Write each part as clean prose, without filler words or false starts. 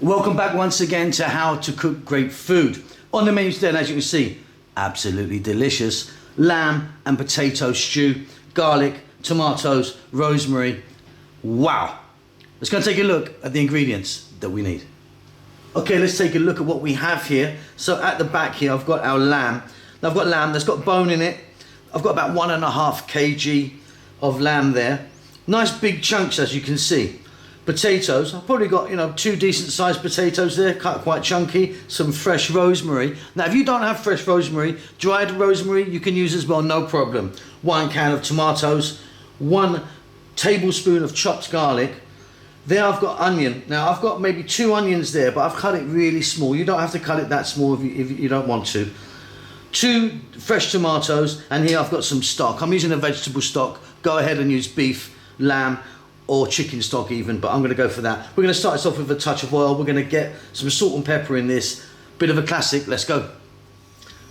Welcome back once again to How to Cook Great Food. On the menu today, and as you can see, absolutely delicious lamb and potato stew, garlic, tomatoes, rosemary. Wow. Let's go and take a look at the ingredients that we need. Okay, let's take a look at what we have here. So at the back here, I've got our lamb. Now I've got lamb that's got bone in it. I've got about 1.5 kg of lamb there. Nice big chunks, as you can see. Potatoes, I've probably got, 2 decent sized potatoes there, cut quite chunky. Some fresh rosemary. Now if you don't have fresh rosemary, dried rosemary you can use as well, no problem. 1 can of tomatoes, 1 tablespoon of chopped garlic. There I've got onion. Now I've got maybe 2 onions there, but I've cut it really small. You don't have to cut it that small if you don't want to. 2 fresh tomatoes, and here I've got some stock. I'm using a vegetable stock. Go ahead and use beef, lamb, or chicken stock even, but I'm going to go for that. We're going to start this off with a touch of oil. We're going to get some salt and pepper in this. Bit of a classic. Let's go.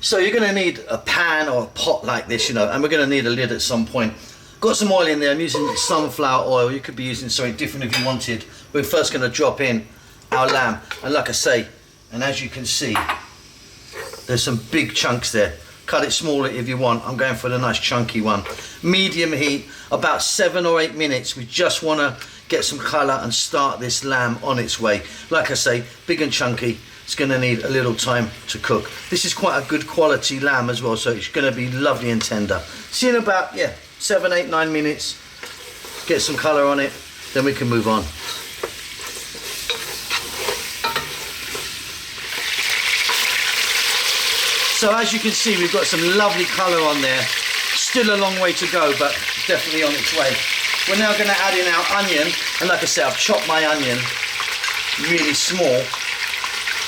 So you're going to need a pan or a pot like this, and we're going to need a lid at some point. Got some oil in there. I'm using sunflower oil. You could be using something different if you wanted. We're first going to drop in our lamb, and like I say, and as you can see, there's some big chunks there. Cut it smaller if you want. I'm going for the nice chunky one. Medium heat, about 7 or 8 minutes. We just want to get some colour and start this lamb on its way. Like I say, big and chunky. It's going to need a little time to cook. This is quite a good quality lamb as well, so it's going to be lovely and tender. See in about 7, 8, 9 minutes. Get some colour on it, then we can move on. So as you can see, we've got some lovely colour on there. Still a long way to go, but definitely on its way. We're now going to add in our onion, and like I said, I've chopped my onion really small.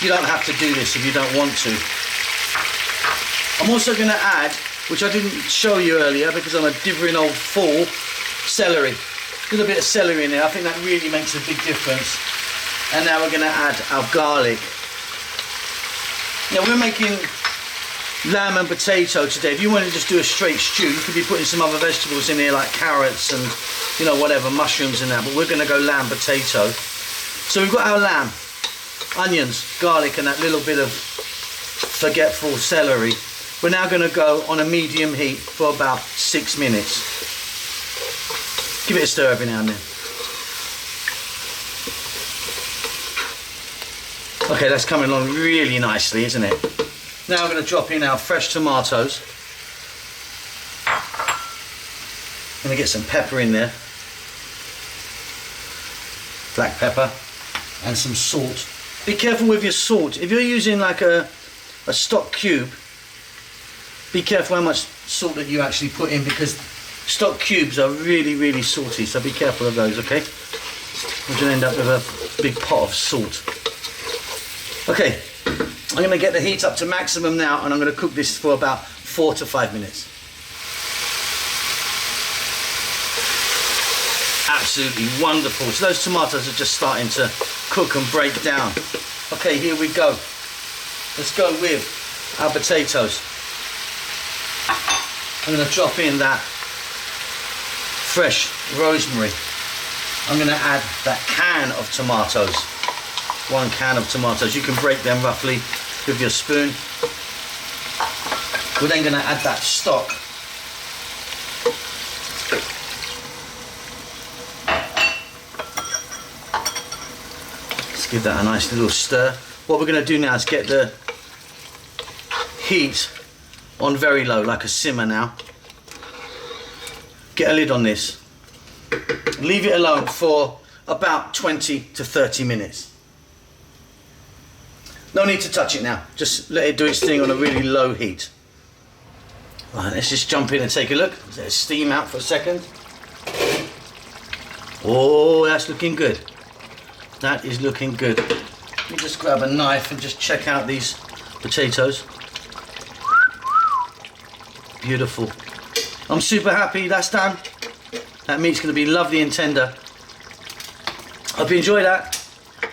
You don't have to do this if you don't want to. I'm also going to add, which I didn't show you earlier because I'm a divering old fool, celery. A little bit of celery in there. I think that really makes a big difference. And now we're going to add our garlic. Now we're making lamb and potato today. If you want to just do a straight stew, you could be putting some other vegetables in here like carrots and whatever, mushrooms and that, but we're going to go lamb potato. So we've got our lamb, onions, garlic and that little bit of forgetful celery. We're now going to go on a medium heat for about 6 minutes. Give it a stir every now and then. Okay, that's coming along really nicely, isn't it? Now I'm going to drop in our fresh tomatoes. I'm going to get some pepper in there. Black pepper and some salt. Be careful with your salt. If you're using like a stock cube, be careful how much salt that you actually put in, because stock cubes are really, really salty, so be careful of those, okay? We're going to end up with a big pot of salt. Okay. I'm going to get the heat up to maximum now, and I'm going to cook this for about 4 to 5 minutes. Absolutely wonderful. So those tomatoes are just starting to cook and break down. Okay, here we go. Let's go with our potatoes. I'm going to drop in that fresh rosemary. I'm going to add that can of tomatoes. 1 can of tomatoes. You can break them roughly with your spoon. We're then going to add that stock. Let's give that a nice little stir. What we're going to do now is get the heat on very low, like a simmer now. Get a lid on this. Leave it alone for about 20 to 30 minutes. No need to touch it now, just let it do its thing on a really low heat. Right, let's just jump in and take a look. Let it steam out for a second. Oh, that's looking good. That is looking good. Let me just grab a knife and just check out these potatoes. Beautiful. I'm super happy that's done. That meat's going to be lovely and tender. Hope you enjoy that.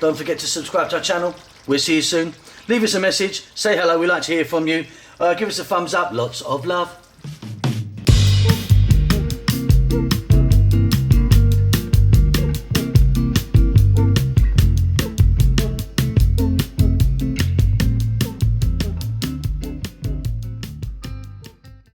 Don't forget to subscribe to our channel. We'll see you soon. Leave us a message, say hello, we'd like to hear from you. Give us a thumbs up, lots of love.